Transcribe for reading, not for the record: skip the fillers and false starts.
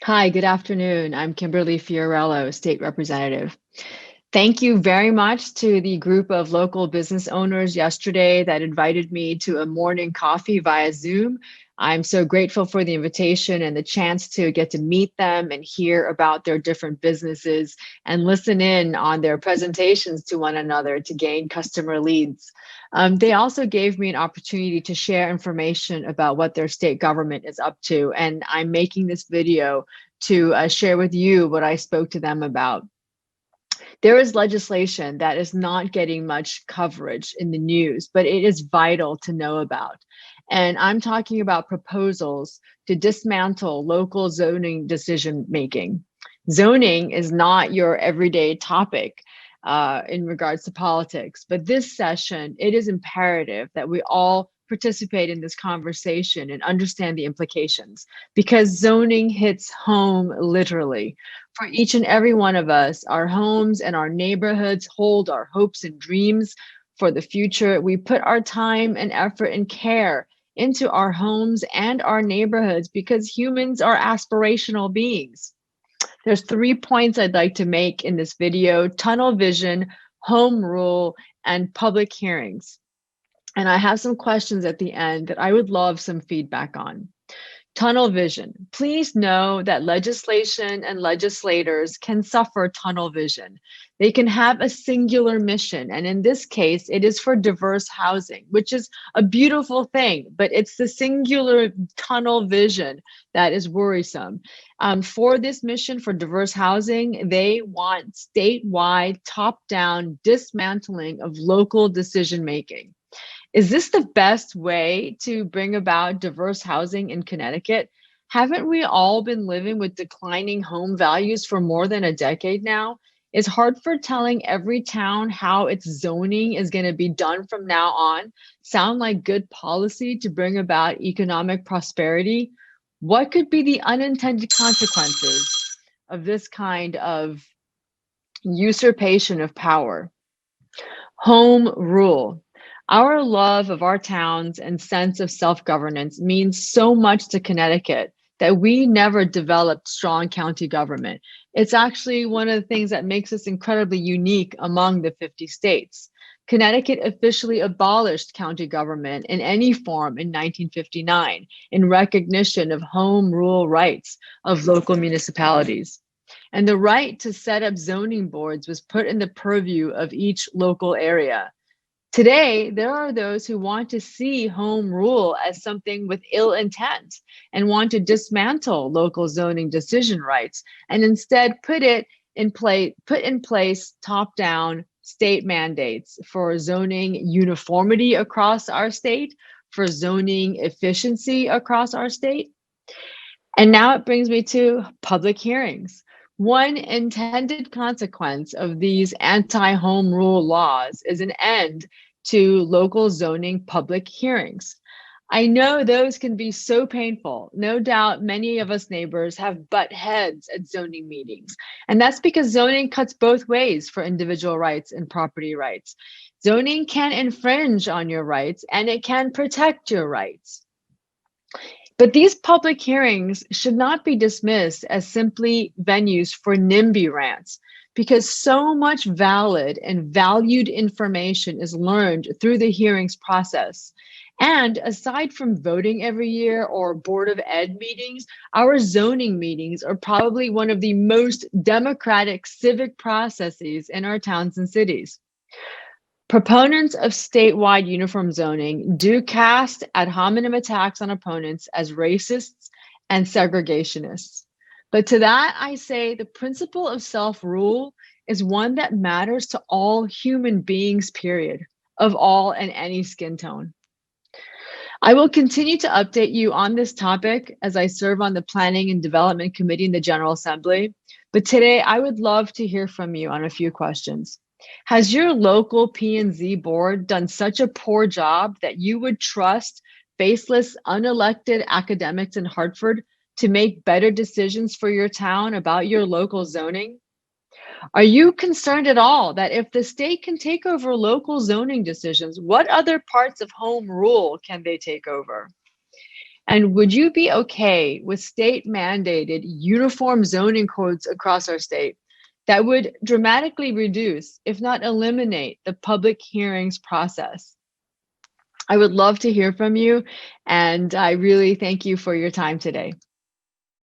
Hi, good afternoon. I'm Kimberly Fiorello, State Representative. Thank you very much to the group of local business owners yesterday that invited me to a morning coffee via Zoom. I'm so grateful for the invitation and the chance to get to meet them and hear about their different businesses and listen in on their presentations to one another to gain customer leads. They also gave me an opportunity to share information about what their state government is up to, and I'm making this video to share with you what I spoke to them about. There is legislation that is not getting much coverage in the news, but it is vital to know about. And I'm talking about proposals to dismantle local zoning decision making. Zoning is not your everyday topic in regards to politics, but this session, it is imperative that we all participate in this conversation and understand the implications because zoning hits home literally. For each and every one of us, our homes and our neighborhoods hold our hopes and dreams for the future. We put our time and effort and care into our homes and our neighborhoods because humans are aspirational beings. There's 3 points I'd like to make in this video: tunnel vision, home rule, and public hearings. And I have some questions at the end that I would love some feedback on. Tunnel vision. Please know that legislation and legislators can suffer tunnel vision. They can have a singular mission. And in this case, it is for diverse housing, which is a beautiful thing, but it's the singular tunnel vision that is worrisome. For this mission for diverse housing, they want statewide, top-down dismantling of local decision making. Is this the best way to bring about diverse housing in Connecticut? Haven't we all been living with declining home values for more than a decade now? Is Hartford telling every town how its zoning is going to be done from now on sound like good policy to bring about economic prosperity? What could be the unintended consequences of this kind of usurpation of power? Home rule. Our love of our towns and sense of self-governance means so much to Connecticut that we never developed strong county government. It's actually one of the things that makes us incredibly unique among the 50 states. Connecticut officially abolished county government in any form in 1959 in recognition of home rule rights of local municipalities. And the right to set up zoning boards was put in the purview of each local area. Today, there are those who want to see home rule as something with ill intent and want to dismantle local zoning decision rights and instead put in place top-down state mandates for zoning uniformity across our state, for zoning efficiency across our state. And now it brings me to public hearings. One intended consequence of these anti-home rule laws is an end to local zoning public hearings. I know those can be so painful. No doubt many of us neighbors have butt heads at zoning meetings. And that's because zoning cuts both ways for individual rights and property rights. Zoning can infringe on your rights and it can protect your rights. But these public hearings should not be dismissed as simply venues for NIMBY rants, because so much valid and valued information is learned through the hearings process. And aside from voting every year or Board of Ed meetings, our zoning meetings are probably one of the most democratic civic processes in our towns and cities. Proponents of statewide uniform zoning do cast ad hominem attacks on opponents as racists and segregationists. But to that, I say the principle of self-rule is one that matters to all human beings, period, of all and any skin tone. I will continue to update you on this topic as I serve on the Planning and Development Committee in the General Assembly. But today, I would love to hear from you on a few questions. Has your local P&Z board done such a poor job that you would trust faceless, unelected academics in Hartford to make better decisions for your town about your local zoning? Are you concerned at all that if the state can take over local zoning decisions, what other parts of home rule can they take over? And would you be okay with state mandated uniform zoning codes across our state that would dramatically reduce, if not eliminate, the public hearings process? I would love to hear from you, and I really thank you for your time today.